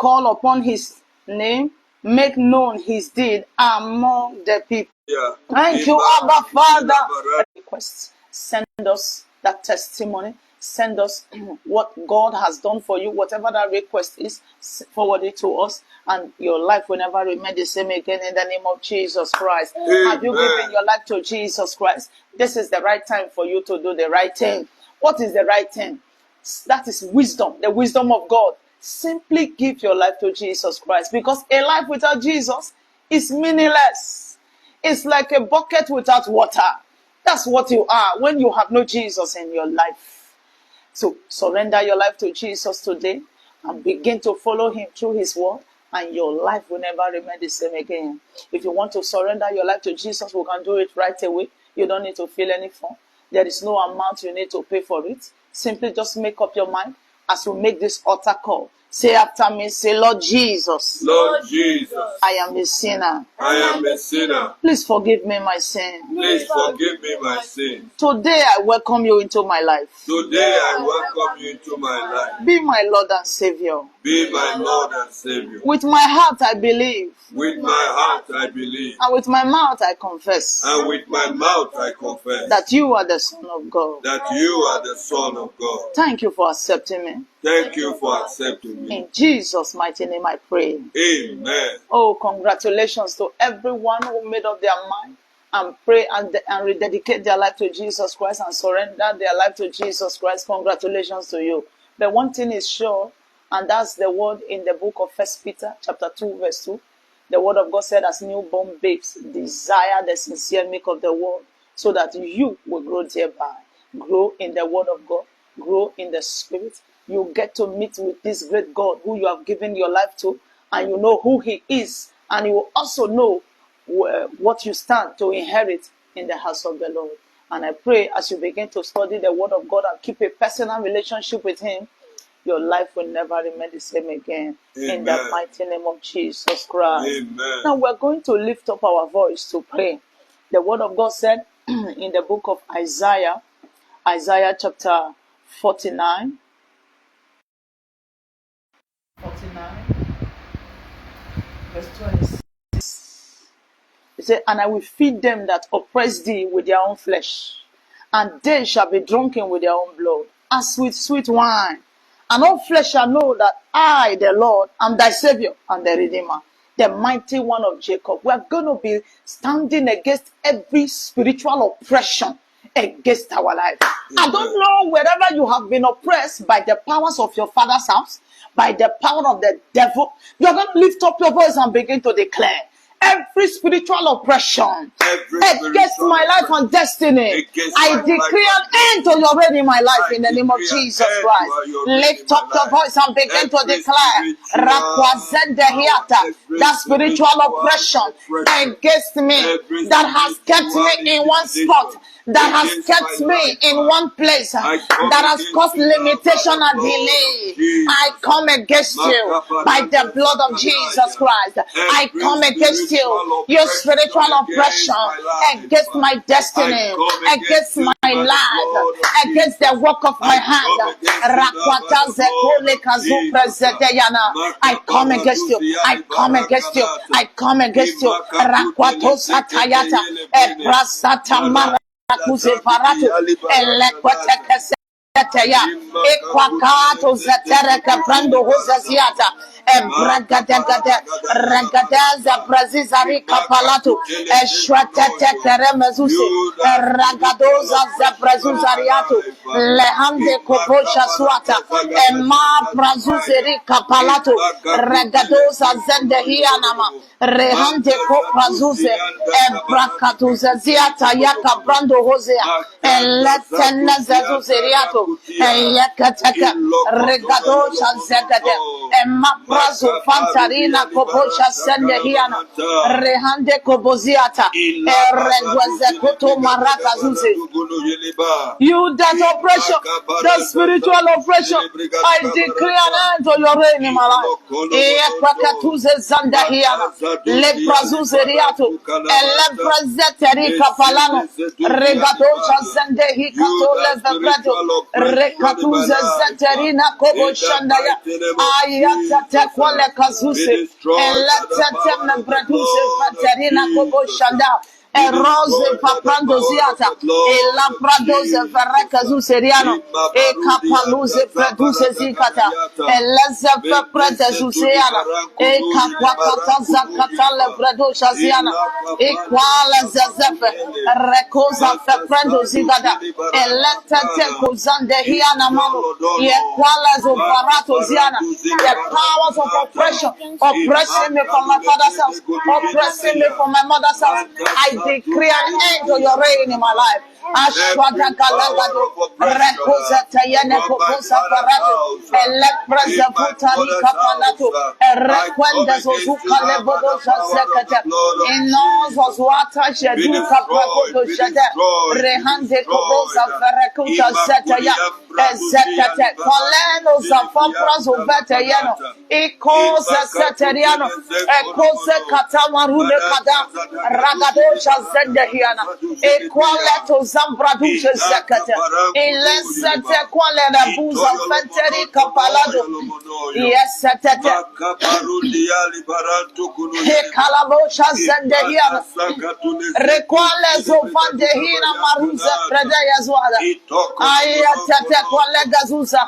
call upon his name, make known his deed among the people. Yeah. Thank you, Abba Father. Requests. Send us that testimony. Send us what God has done for you. Whatever that request is, forward it to us, and your life will never remain the same again in the name of Jesus Christ. Amen. Have you given your life to Jesus Christ? This is the right time for you to do the right thing. What is the right thing? That is wisdom, the wisdom of God. Simply give your life to Jesus Christ, because a life without Jesus is meaningless. It's like a bucket without water. That's what you are when you have no Jesus in your life. So surrender your life to Jesus today and begin to follow him through his word, and your life will never remain the same again. If you want to surrender your life to Jesus, we can do it right away. You don't need to fill any form. There is no amount you need to pay for it. Simply just make up your mind as we make this altar call. Say after me, say, Lord Jesus. Lord Jesus. I am a sinner. I am a sinner. Please forgive me my sin. Please forgive me my sin. Today I welcome you into my life. Today I welcome you into my life. Be my Lord and Savior. Be my Lord and Savior. With my heart I believe. With my heart I believe. And with my mouth I confess. And with my mouth I confess. That you are the Son of God. That you are the Son of God. Thank you for accepting me. Thank you for accepting me. In Jesus' mighty name I pray. Amen. Oh, congratulations to everyone who made up their mind and pray and rededicate their life to Jesus Christ and surrender their life to Jesus Christ. Congratulations to you. But one thing is sure, and that's the word in the book of 1 Peter chapter 2 verse 2. The word of God said, as newborn babes, desire the sincere milk of the word, so that you will grow thereby. Grow in the word of God. Grow in the spirit. You get to meet with this great God who you have given your life to, and you know who he is, and you will also know what you stand to inherit in the house of the Lord. And I pray as you begin to study the word of God and keep a personal relationship with him, your life will never remain the same again. Amen. In the mighty name of Jesus Christ. Amen. Now we're going to lift up our voice to pray. The word of God said in the book of Isaiah, Isaiah chapter 49, verse 26. It said, and I will feed them that oppress thee with their own flesh, and they shall be drunken with their own blood, as with sweet wine. And all flesh shall know that I, the Lord, am thy Savior and the Redeemer, the mighty one of Jacob. We are going to be standing against every spiritual oppression against our life. I don't know wherever you have been oppressed by the powers of your father's house, by the power of the devil. You are going to lift up your voice and begin to declare every spiritual oppression against my life and destiny. I decree an end to your reign in my life in the name of Jesus Christ. Lift up your voice and begin to declare that spiritual oppression against me that has kept me in one spot, that has kept me in one place, that has caused limitation and delay. I come against you by the blood of Jesus Christ. I come against your spiritual oppression against my destiny, against my life, against the work of my hand. I come against you. I come against you. I come against you. Rakwato satayata ebrasata marakuze paratu elekwete ekwakato zetereka brando hozaziata Ragadaza Brazizari Kapalatu, Eshwatete Keremezusi, Ragadoza Zabrazuzariatu, Lehande Koposha Swata, Emma Brazuzeri Kapalatu, Ragadoza Zendehianama, Rehante Koprazuze, Ebrakatuza Ziata Yaka Brando Hosea, Eletena Zazuzeriatu, Yakataka, Regadosha Zegade, Emma Brazo Fantarina Koposha Sendehiana Rehande Koboziata Eregwazekuto Maraka Zuzi. You that oppression, the spiritual oppression, I decree an end to your reign in my life. Ekwakatuze Zandahiana Leprazuzeriato Eleprazeteri Kapalano Regatosha Zendehi Katole Vebredo Rekatuza Zaterina Kobo Shandaya. Ayata Tekwale Kazuse. Elete Membraduse Vaterina Kobo Shanda. Erose paprando ziata e labradoze verreka seriano e capaluze produce zicata e leze prete zuseana e capacata zacatale bradosha ziana e quale zezefe recosa feprendo zigada e letete cosande hiana mano e quale zoparato ziana. The powers of oppression oppressing me from my father's house, oppressing me from my mother's house. I decree an end to your reign in my life. Ashwada galagado, rekosa tayane kokosa parato, elepreza futani kapalato, rekwenda zozuka lebodo shazekete, inozo zwata sheduka prakoto shede, rehande koboza verekuta zetaya, ezekete, koleno zafapra zovete yeno, ikoze seteriano, ekoze katamarune kada, ragadosha zendehiana, equaleto zambradusha zekete, ilesete qualena buza fenteri kapalado, yesetete, ekalabosha zendehiana, requale zovandehina maruze fredeya zwada, ayatete quale gazuza,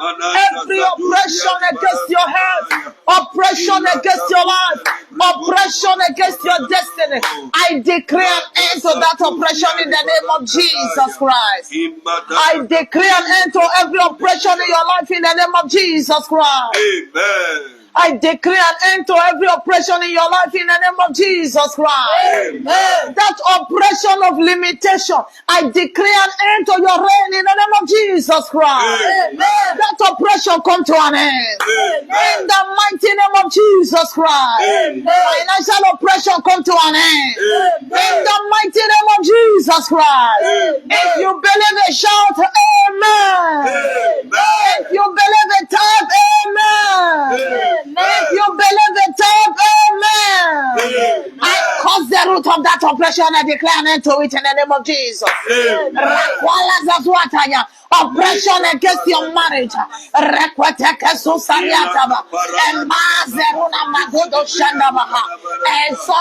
every oppression against your health, oppression against your life, oppression against your destiny, I decree an end to that oppression in the name of Jesus Christ. I decree an end to every oppression in your life in the name of Jesus Christ. Amen. I decree an end to every oppression in your life in the name of Jesus Christ. Amen. That oppression of limitation, I decree an end to your reign in the name of Jesus Christ. Amen. That oppression come to an end. Amen. In the mighty name of Jesus Christ. Amen. Financial oppression come to an end. Amen. In the mighty name of Jesus Christ. Amen. If you believe it, shout amen. Amen. If you believe it, type amen. Amen. If you believe it, type amen. Amen. I cause the root of that oppression and declare an end to it in the name of Jesus. Amen. Rakwala zazwatanya. Oppression against your marriage. Rekweteke susariataba. Emazeruna magudo shandabaha. And so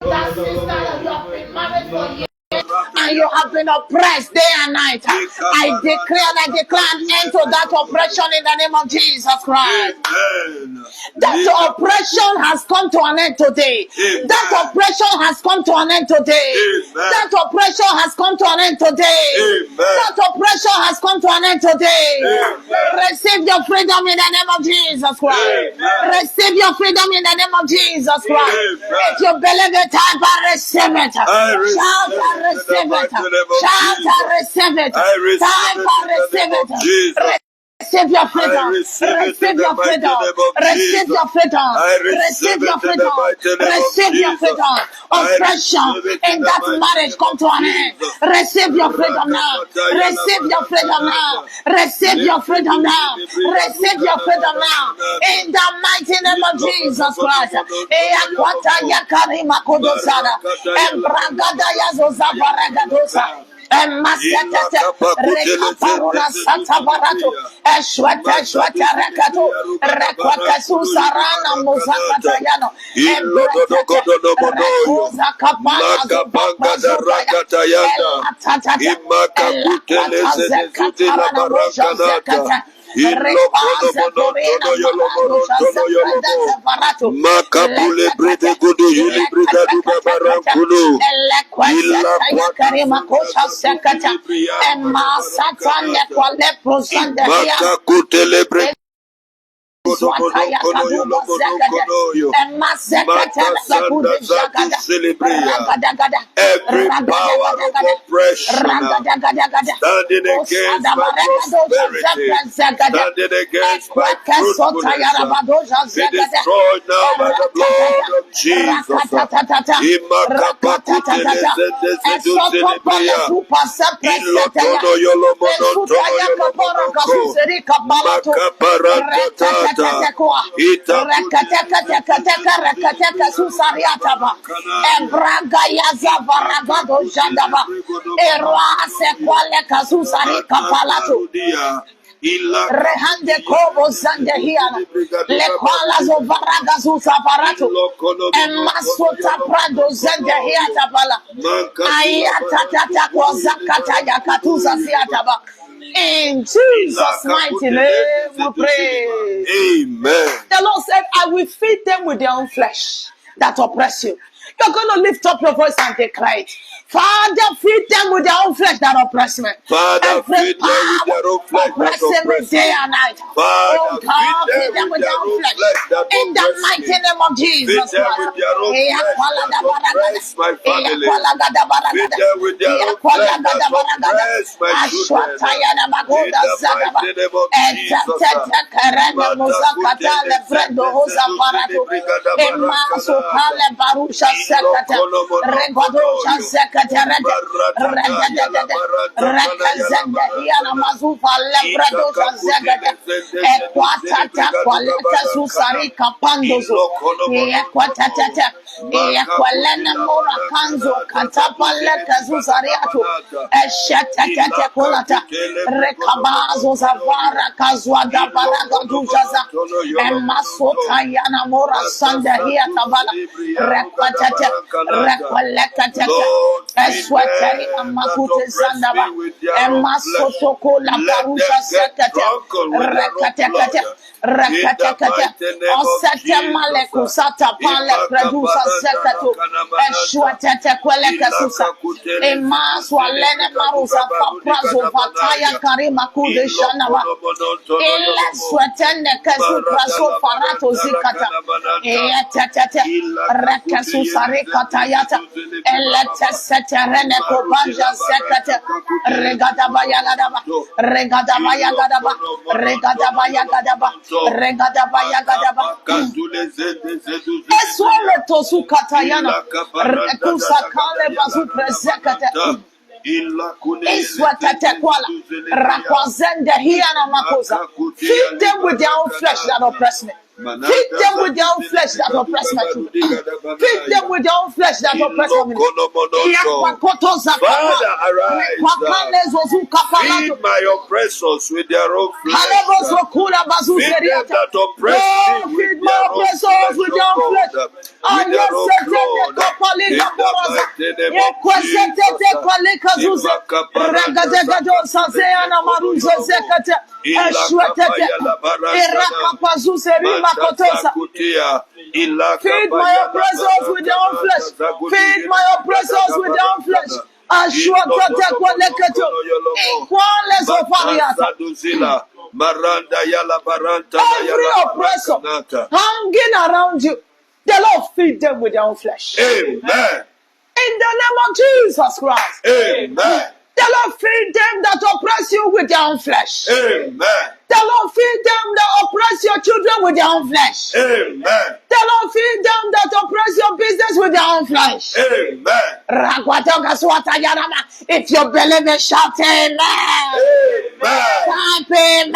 that sister, you have been married for years and you have been oppressed day and night. I declare and I declare an end to that oppression in the name of Jesus Christ. Amen. That oppression has come to an end today. Amen. That oppression has come to an end today. Amen. That oppression has come to an end today. Amen. That oppression has come to an end today. Amen. Receive your freedom in the name of Jesus Christ. Amen. Receive your freedom in the name of Jesus Christ. Amen. If you believe it, type and receive it. I receive Shout it and in the receive it. mighty name of Shout Jesus. and receive it. I receive Type it and in the receive name it. of Jesus. Receive your freedom. I receive it in Receive the your mighty freedom. name of Receive Jesus. your freedom. I Receive receive your it in the freedom. mighty name of Receive your Jesus. freedom. I Oppression receive it in in the that mighty marriage name come of to an end. Jesus. Receive your freedom now. Receive your freedom now. Receive your freedom now. Receive your freedom now. In the mighty name of Jesus Christ. Eyakwata yakarima kodosada. Embragada yazozavaragadosa. Masetete rekaparuna sata barato eshwete rekato rekwete susarana muzakata yano ebretete rekoza kapana zubapa zubaya elatata elakwata zekatarana moja zekata repaze korina maradosha zekrede zebarato Makapule brede kudu yili brigadu babarankudu. Ila Karima Kosha Sekata and Masatanya Kwale Prosanda Makakutele brede Swataya Kaduba Zekata and Masekata Lakudi Jagada every power of oppression standing against my prosperity, standing against my fruitfulness, be destroyed now by the blood of Jesus. Imakapakutele zende zidu zilibria. Ilotono yolomono tono yolomonoko. Makaparantata Reketekoa. Rekateka susariataba. Ebraga yazava ragado jadaba. Erwa sekwale kasusari kapalato. Rehande kobo zande hiana. Le kwala zo varaga zuza barato. Emasota prado zande hiata bala. Ayata tata kwa zakata yakatuza siataba. In Jesus' mighty name we pray. Amen. The Lord said, I will feed them with their own flesh that oppress you. You're going to lift up your voice and declare it. Father, feed them with their own flesh that oppress me. Father, feed them with their own flesh that oppress me day and night. Father, God, feed them with their own flesh. In the mighty name of Jesus Christ. Feed them with their own flesh that oppress my family. Feed them with their own flesh that oppress my children. In the mighty name of Rekabazo zavara kazwada baraga dujaza emasota yana mora sanda hiya tabala rekwatete rekwalekatete eswateri amakute zandaba emasoto kola barusha sekete rekatekete rekatekete osete maleku sata pale produsa seketu eswatete kweleke susa emaswalene marusa paprazo vataya karima kude shanaba ile swatende kesu praso farato zikata etetete rekesu sarikata yata elete seterene kopanja sekete regadaba yagadaba regadaba yagadaba regadaba yagadaba regadaba yagadaba eswale tosu katayana rekusa kale bazu prezekete feed them with their own flesh that oppress me. Feed them with their own flesh that oppress my children. Feed them with their own flesh that oppress my ministry. Father, arise. Feed my oppressors with their own flesh. Feed them that oppress me with their own flesh. With their own Feed my oppressors with their own flesh. Feed my oppressors with their own flesh. Every oppressor hanging around you, the Lord feed them with their own flesh. Amen. In the name of Jesus Christ. Amen. The Lord feed them that oppress you with their own flesh. Amen. The Lord feed them that oppress your children with their own flesh. Amen. The Lord feed them that oppress your business with their own flesh. Amen. If you believe it, shout amen. Amen. Type amen.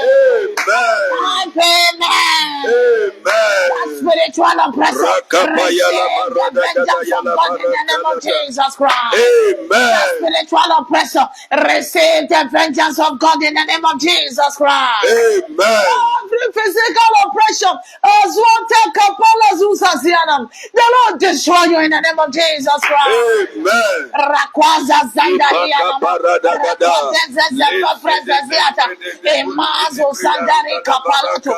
Amen. Type amen. Amen. Spiritual oppressor, receive the vengeance of God in the name of Jesus Christ. Amen. Spiritual oppressor, receive the vengeance of God in the name of Jesus Christ. Amen. Every physical oppression, as the Lord destroy you in the name of Jesus Christ. Amen. Rakwaza Zandaria, Emazo Sandari Kapalato,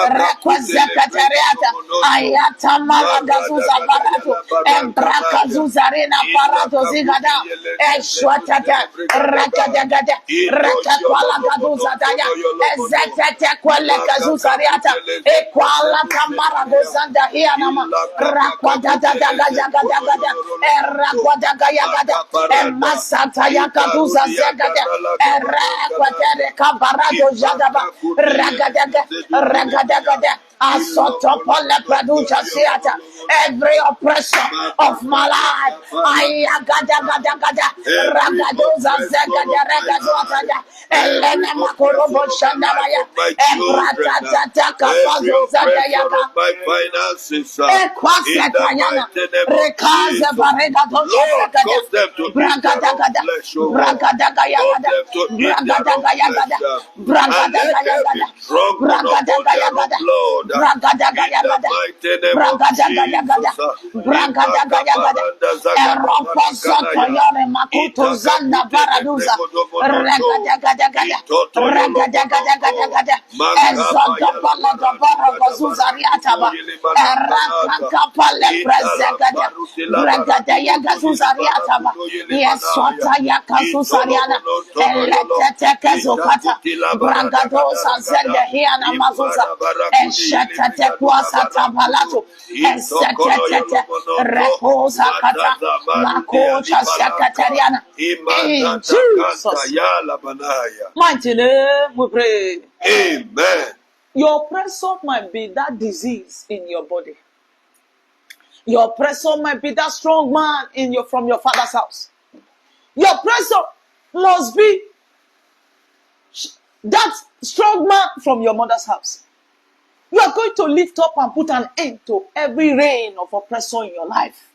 Requazecatariata, Ayata Malagazuza Barato, and Brakazuzarina Parato Zigada, Eshwatata, Rakadagada, Rakakwalagazuzataya, Ezete Kwalekazuzariata, Equala Camaragozanda Hianama, Rakwadagada, Eraquadagayagada, Emasata Yakaduza Zegada, Eraquatere Cabarado Jadaba, Ragadagada, Asotopole Producer Theatre, every oppression of my life. Ayagadagada, Ragadoza Zagada Ragadoza, Elena Makorobo Shandabaya, Ebratata Kapazo Zagayaga, my finances, Equasatayana, Rekaza Baregato Shagada, Bragadagada, Bragadagayagada, Bragadagayagada, Bragadagayagada, Bragadagayagada, Bragadagayagada, Bragadagayagada, Bragadagayagada, Eropasatayane Makuto Zanda Baraduza, Ragadagada, Ragadagada, Ezonda Palada Barabazuza Riataba, Erakakapale Prezagada, Ragadayagazuza Riataba, Yeswata Yakazuzariana, Eleteke Zokata, Bragadosa Zende Hiana Mazuza, Eshetete Kwasata Palato, Esetete Reposa Kata, Makocha Secretariana. In Jesus' mighty name we pray. Amen. Your oppressor might be that disease in your body. Your oppressor might be that strong man from your father's house. Your oppressor must be that strong man from your mother's house. You are going to lift up and put an end to every reign of oppressor in your life.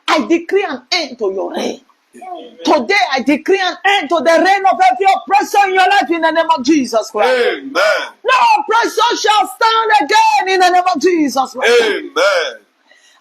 I decree an end to your reign. Today I decree an end to the reign of every oppressor in your life in the name of Jesus Christ. Amen. No oppressor shall stand again in the name of Jesus Christ. Amen.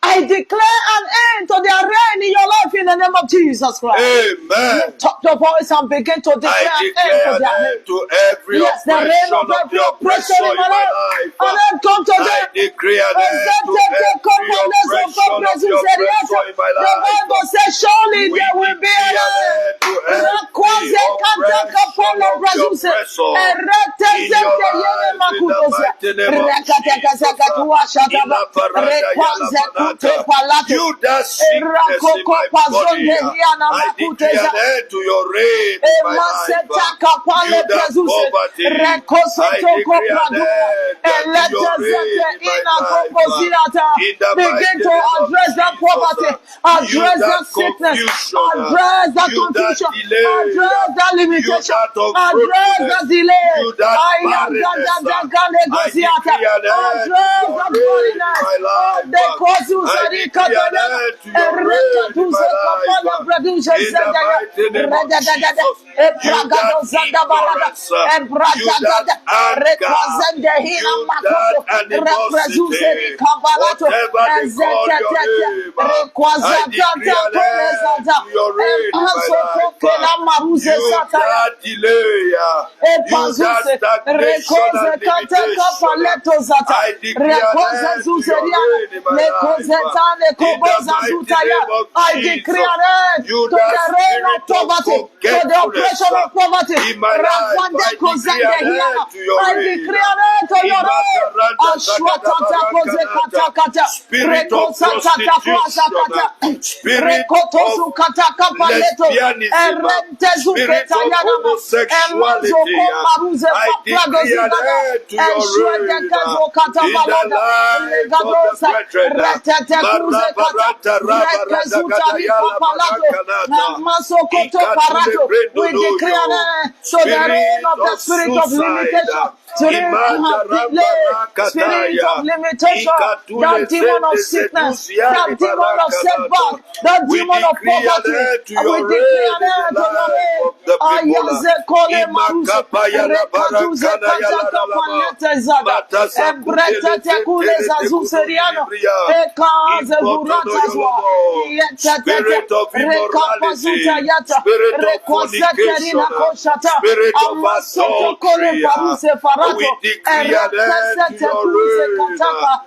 I declare an end to their reign in your life in the name of Jesus Christ. Amen. Lift up your voice and begin to declare an end to their reign. To every Yes, the reign of every oppressor in my life. And then come to them. I decree an end to every oppression of the oppressor in my life. The Bible says, surely there will be an end to every oppression of the oppressor in your life in the mighty name of Jesus. You that sickness in my body, I decree an end to your reign in my life. You that poverty, I decree an end to your reign in my life. Begin to address that poverty, address that sickness, address that confusion, address that limitation, address that delay. I I decree an end to the reign of poverty, to the oppression of poverty. I decree an end to your reign. Spirit of prostitution, spirit of lesbianism, spirit of homosexuality, I decree an end to your reign in the life of the we decree an end to the reign of the spirit of limitation, spirit of limitation, that demon of sickness, that demon of setback, that demon of poverty. We decree an end to the reign. Spirit of immorality, spirit of fornication, spirit of adultery, we decree an end to your reign.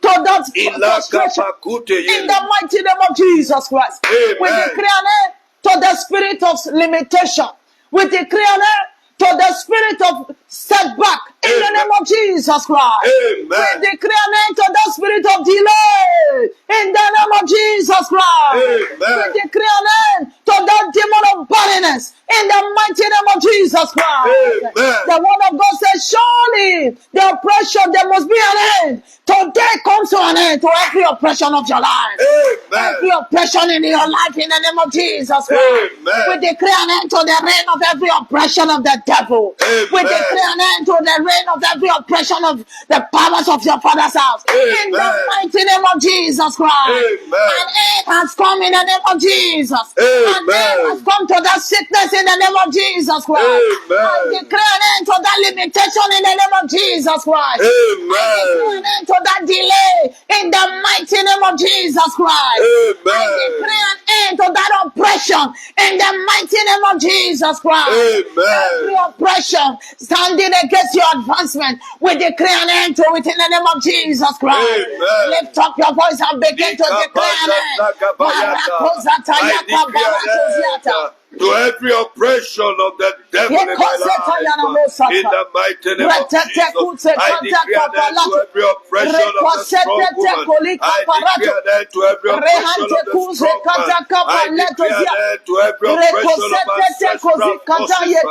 to that Ilaka frustration. pakute In yele. the mighty name of Jesus Christ. Amen. We decree an end to the spirit of limitation. We decree an end to the spirit of setback. In the Amen. name of Jesus Christ. Amen. We decree an end to the spirit of delay. In the name of Jesus Christ. Amen. We decree an end to that demon of barrenness. In the mighty name of Jesus Christ. Amen. The word of God says, surely the oppression, there must be an end. Today comes to an end to every oppression of your life. Amen. Every oppression in your life in the name of Jesus Christ. Amen. We declare an end to the reign of every oppression of the devil. Amen. We declare an end to the reign of every oppression of the powers of your father's house. In the Amen. mighty name of Jesus Christ. Amen. An end has come in the name of Jesus. Amen. An end has come to that sickness in the name of Jesus Christ. Amen. I declare an end to that limitation in the name of Jesus Christ. I declare an Amen. end to that delay in the mighty name of Jesus Christ. I Amen. declare an end to that oppression in the mighty name of Jesus Christ. Every Amen. oppression standing against your advancement, we declare an end to it in the name of Jesus Christ. Amen. Lift up your voice and begin to declare an end. I decree an end to every oppression of the devil in my life. In the mighty name of Jesus, I decree an end to every oppression of the strong woman. I decree an end to every oppression of the strong man. I decree an end to every oppression of ancestral forces.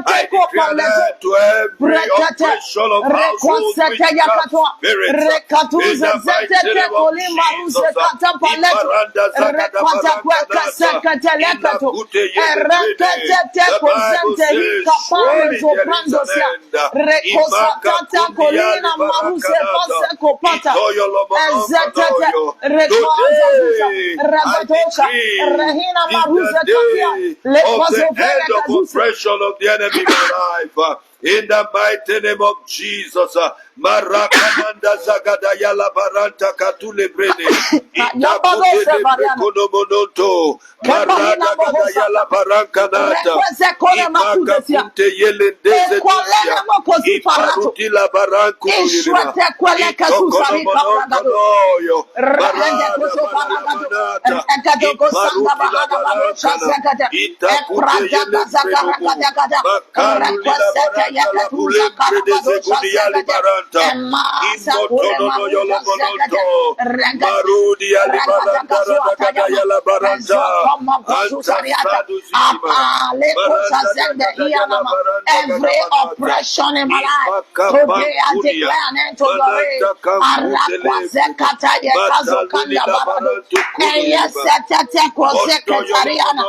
I decree an end to every oppression of household witchcraft spirits. In the mighty name of Jesus, Iparanda Zagada Baranganata, Ilakute Yelebrede. The Bible says, surely there is an end. Imaka Kundiali Barakanata, Itoyo Lomonoyo. Today, I decree is the day of the end of oppression of the enemy in my life. In the mighty name of Jesus, Marakamanda Zagada Yala Baranta Katule Brede, Itakute Lebrekono Monoto, Marada Gada Yala Barankanata, Imaka Kunte Yelendeze Tusia, Iparutila Baranku Yulima, Itokono Monotonoyo, Marada Baramanata, Iparutila Barankana, Itakute Yelendrenumu, Makalulila Baranta la Bulembre de Segudiali Baranta, Imotono Yolomonoto, Marudi Ali Baranta Radagada Yala Baranta, Antastadu Zima, every oppression in my life, today I declare an end to your reign. Arakwazekata yekazokanda barado. Eyesetete kozekatariana.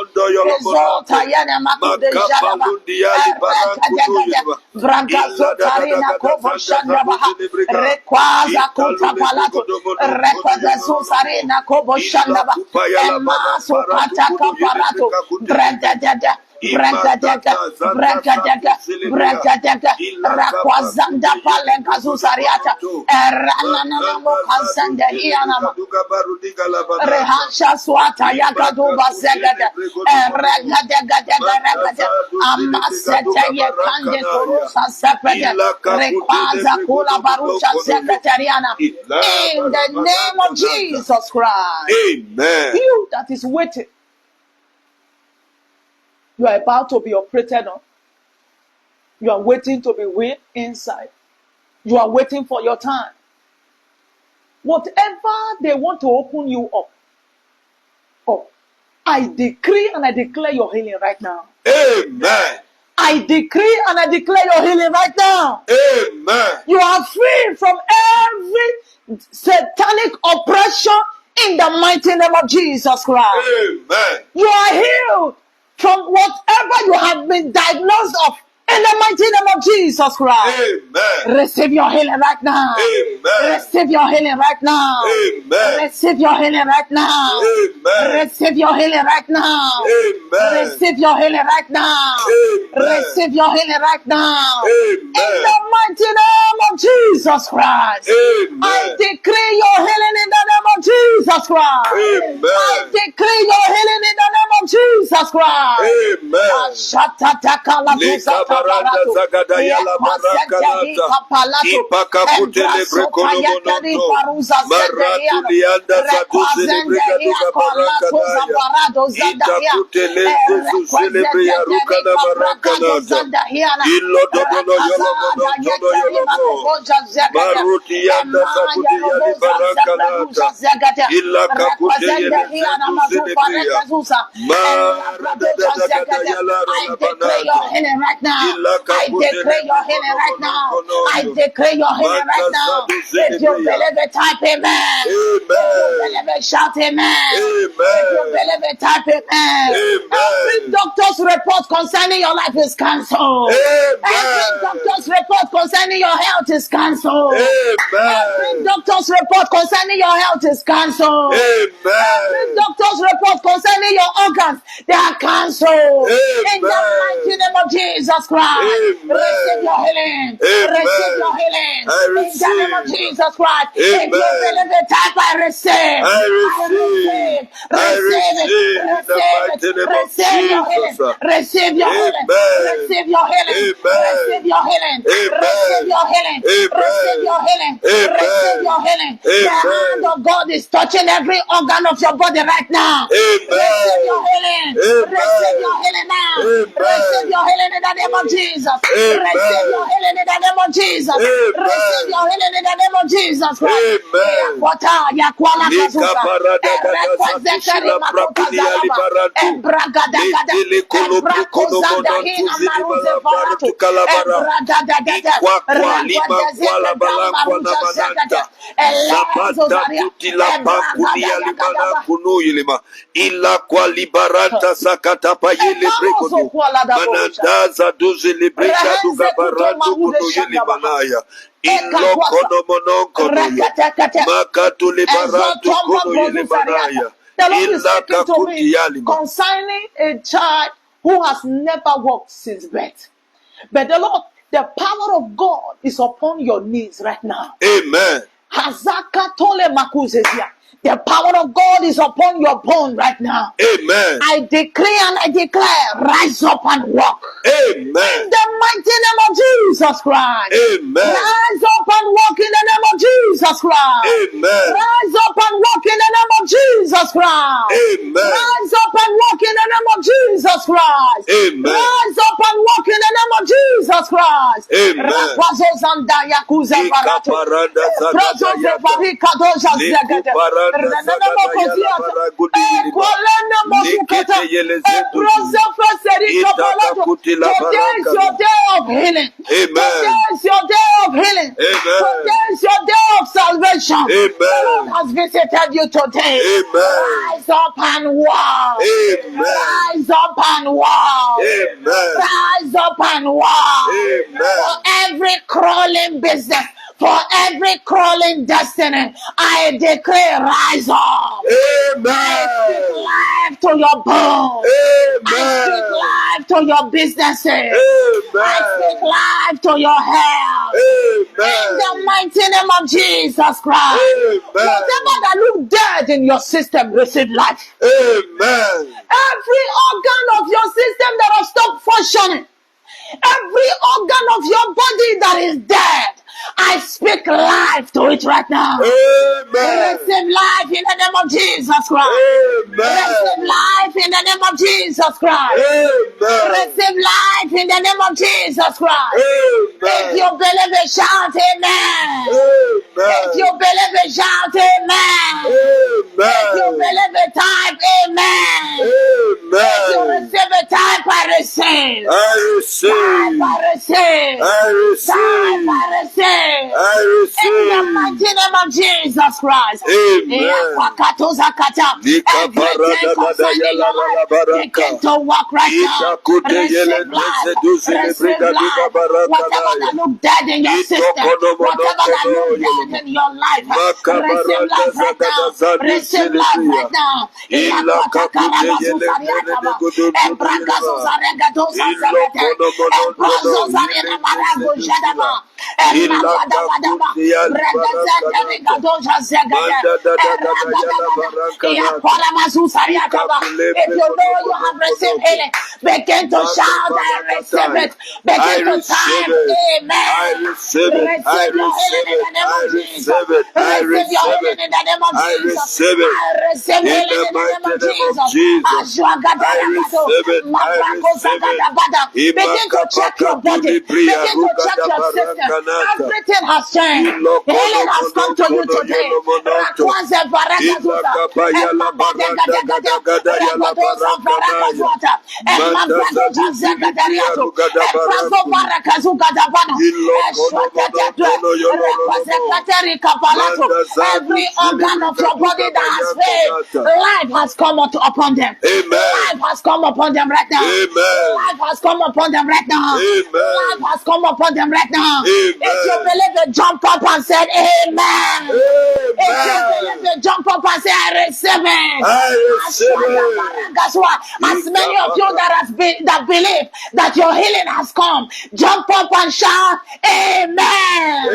Rezota yene makude jalaba. Erekadegade. Bragazotarina koboshandabaha. Rekwaza kutapalato. Rekwazazusarina koboshandaba. Emaso pataka parato. Brededede. Brekadega, Rakwazanda Palenka Zuzariata, Rananamo Kazanda Hianama, Rehansha Swata Yagaduba Zegada, Regadega, Amaseta Yakande Kurusa Sepede, Rekwaza Kula Barusha Secretariana, in the name of Jesus Christ. Amen. You that is waiting, you are about to be operated on. You are waiting to be weighed inside. You are waiting for your time. Whatever they want to open you up, I decree and I declare your healing right now. Amen. I decree and I declare your healing right now. Amen. You are free from every satanic oppression in the mighty name of Jesus Christ. Amen. You are healed from whatever you have been diagnosed of in the mighty name of Jesus Christ. Amen. Receive your healing right now. Amen. Receive your healing right now. Amen. Receive your healing right now. Amen. Receive your healing right now. Amen. Receive your healing right now. Amen. Receive your healing right now. Amen. In the mighty name of Jesus Christ. Amen. I decree your healing in the name of Jesus Christ. Amen. I decree your healing in the name of of Jesus Christ. Amen. Likabaranda zagadayala barakanata. Ipakakute lebrekonomonoto. Maratu lianda zaduze lebregaduga barakadaya. Itakute lezuzu zelebreya rukana barakanata. Illo dodono yolomono todo yolomo. Maruti yanda zagude yali barakanata. Illa kakute yele zedu zelebreya. I declare your healing right now. I declare your healing right now. I declare your healing right now. If you believe it, type amen. If you believe it, shout amen. If you believe it, type amen. Every doctor's report concerning your life is cancelled. Every doctor's report concerning your health is cancelled. Every doctor's report concerning your health is cancelled. Every doctor's report concerning your organs, they are cancelled. In the mighty name of Jesus Christ, receive your healing. Receive your healing. In the name of Jesus Christ, if you believe it, type I receive. I receive. Receive it. Receive it. Receive your healing. Receive your healing. Receive your healing. Receive your healing. Receive your healing. Receive your healing. Receive your healing. The hand of God is touching every organ of your body right now. Receive your healing. Receive your healing now. Receive your healing in the name of Jesus. Receive your healing in the name of Jesus. Receive your healing in the name of Jesus. Ila kwa libaranta sakata pa yele brekodo manandaza duze libreka duga barandu kuno yele manaya ilo kono mononko makatu libarantu kuno yele manaya ila kakuti yalima concerning a child who has never walked since birth. But the Lord, the power of God is upon your knees right now. Amen. The power of God is upon your bone right now. Amen. I decree and I declare, rise up and walk. Amen. In the mighty name of Jesus Christ. Amen. Rise up and walk in the name of Jesus Christ. Amen. Rise up and walk in the name of Jesus Christ. Amen. Rise up and walk in the name of Jesus Christ. Amen. Rise up and walk in the name of Jesus Christ. Amen. Today is your day of healing. Today is your day of healing. Today is your day of salvation. The Lord has visited you today. Rise up and walk. Rise up and walk. Rise up and walk. For every crawling business, for every crawling destiny, I declare, rise up. I speak life to your bones. I speak life to your businesses. I speak life to your health. In the mighty name of Jesus Christ. Whatever that look dead in your system, receive life. Every organ of your system that has stopped functioning, every organ of your body that is dead, I speak life to it right now. Receive life in the name of Jesus Christ. Receive life in the name of Jesus Christ. Receive life in the name of Jesus Christ. If you believe it, shout amen. If you believe it, shout amen. If you believe it, type amen. If you receive it, type I receive. I receive. Type I receive. I receive. Type I receive. I receive. In the mighty name of Jesus Christ. Amen. Everything concerning your life begin to walk right now. Receive life. Receive life. Whatever that look dead in your system, whatever that look dead in your life, receive life right now. Receive life right now. If you know you have received healing, begin to shout, I receive it. Begin to type, amen. I receive it. I receive it. I receive it. I receive it. In the name of I Jesus. receive it. I receive In healing the in the name mighty of name of Jesus. Jesus. I receive it. I receive it. Begin to check your body. Begin to check your system. Everything has changed. Healing has come to you today. Every organ of your body that has failed, life has come upon them. Life has come upon them right now. Life has come upon them right now. Life has come upon them right now. If you believe it, jump up and say amen. If you believe it, jump up and say I receive it. I receive it. Guess what? As many of you that believe that your healing has come, jump up and shout amen.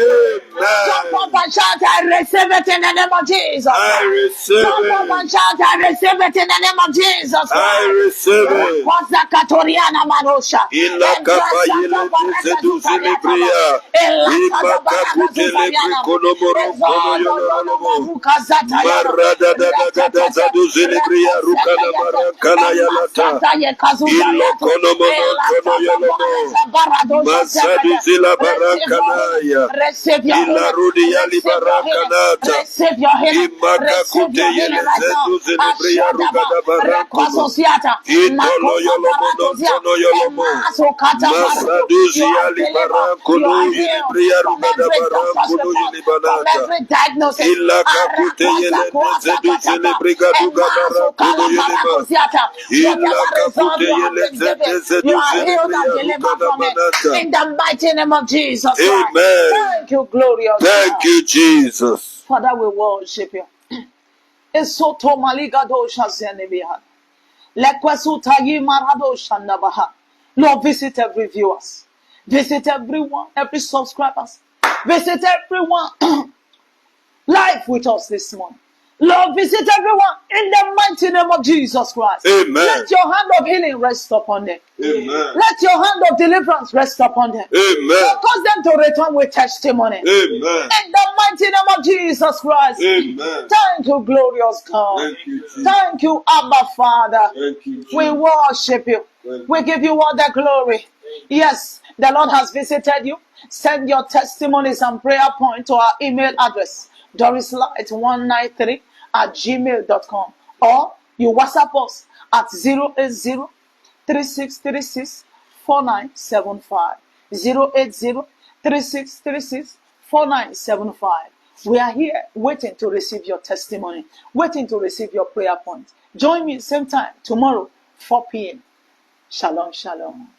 Jump up and shout I receive it in the name of Jesus. I receive Jump up and shout I receive it in the name of Jesus. I receive it. Receive your healing. Receive your healing right every diagnosis. You are healed and delivered from it. In the mighty name of Jesus. Amen. Thank you, glorious Thank God. you, Jesus. Father, we worship you. Esoto maligado shazenebiha. Lekwesuta yimarado shandabaha. Lord, visit every viewers. Visit everyone, every subscribers. Visit everyone live with us this morning. Lord, visit everyone in the mighty name of Jesus Christ. Amen. Let your hand of healing rest upon them. Amen. Let your hand of deliverance rest upon them. Amen. Cause them to return with testimony. Amen. In the mighty name of Jesus Christ. Amen. Thank you, glorious God. Thank you, Jesus. Thank you, Abba Father. Thank you, Jesus. We worship you. We give you all the glory. Yes, the Lord has visited you. Send your testimonies and prayer point to our email address, dorislight193@gmail.com, or you WhatsApp us at 080-3636-4975. 080-3636-4975. We are here waiting to receive your testimony, waiting to receive your prayer point. Join me same time tomorrow, 4 p.m. Shalom, shalom.